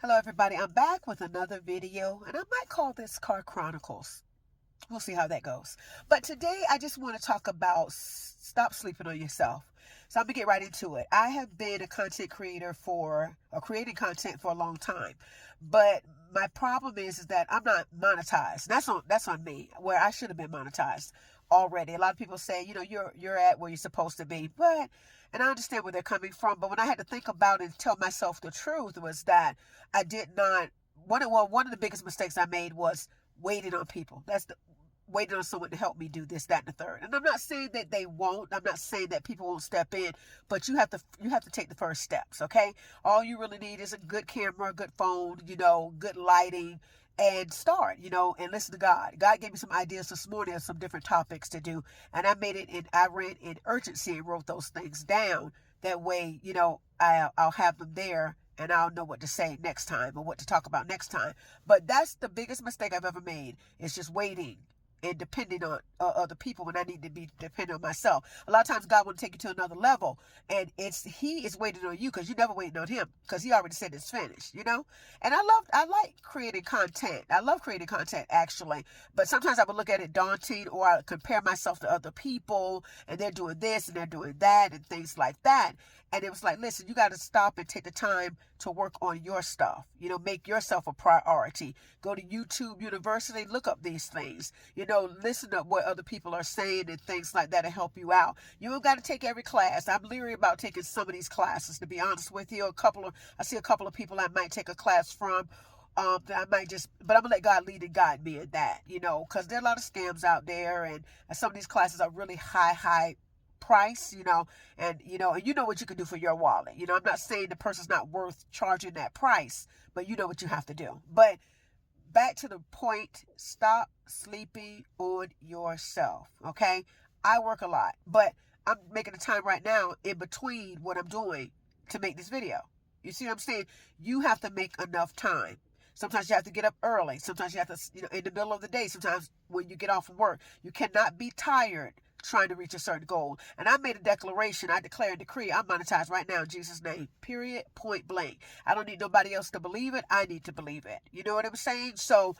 Hello everybody, I'm back with another video and I might call this Car Chronicles. We'll see how that goes. But today I just want to talk about stop sleeping on yourself. So I'm gonna get right into it. I have been a content creator creating content for a long time. But my problem is that I'm not monetized. That's on me, where I should have been monetized already. A lot of people say, you're at where you're supposed to be. And I understand where they're coming from, but when I had to think about it and tell myself the truth was that I did not one of the biggest mistakes I made was waiting on people. Waiting on someone to help me do this, that, and the third. And I'm not saying that they won't. I'm not saying that people won't step in, but you have to take the first steps, okay? All you really need is a good camera, a good phone, good lighting, and start, and listen to God. God gave me some ideas this morning of some different topics to do, and I ran in urgency and wrote those things down. That way, I'll have them there and I'll know what to say next time or what to talk about next time. But that's the biggest mistake I've ever made, is just waiting and depending on other people when I need to be dependent on myself. A lot of times God will take you to another level, and He is waiting on you because you never waiting on Him, because He already said it's finished. And I like creating content. I love creating content, actually, but sometimes I would look at it daunting, or I compare myself to other people and they're doing this and they're doing that and things like that. And it was like, listen, you got to stop and take the time to work on your stuff. Make yourself a priority. Go to YouTube University, look up these things. Listen to what other people are saying and things like that to help you out. You don't got to take every class. I'm leery about taking some of these classes, to be honest with you. I see a couple of people I might take a class from. That but I'm gonna let God lead and guide me in that, because there are a lot of scams out there, and some of these classes are really high price, and you know what you can do for your wallet. I'm not saying the person's not worth charging that price, but you know what you have to do. But back to the point, stop sleeping on yourself, okay? I work a lot, but I'm making the time right now in between what I'm doing to make this video. You see what I'm saying? You have to make enough time. Sometimes you have to get up early. Sometimes you have to, in the middle of the day. Sometimes when you get off from work, you cannot be tired trying to reach a certain goal. And I made a declaration. I declare and decree I'm monetized right now in Jesus' name. Period. Point blank. I don't need nobody else to believe it. I need to believe it. You know what I'm saying? So,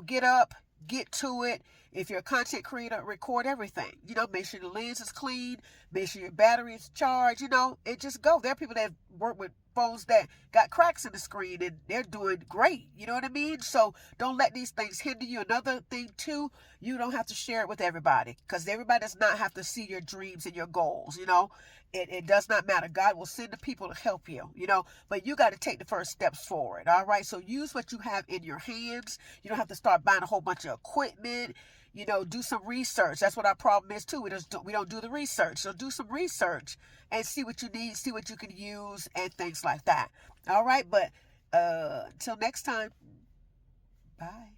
get up, get to it. If you're a content creator, record everything. Make sure the lens is clean. Make sure your battery is charged. And just go. There are people that work with phones that got cracks in the screen and they're doing great. You know what I mean? So don't let these things hinder you. Another thing too, you don't have to share it with everybody, because everybody does not have to see your dreams and your goals. It does not matter. God will send the people to help you, but you got to take the first steps forward. All right. So use what you have in your hands. You don't have to start buying a whole bunch of equipment. Do some research. That's what our problem is too. We don't do the research. So do some research and see what you need, see what you can use, and things like that. All right. But until next time, bye.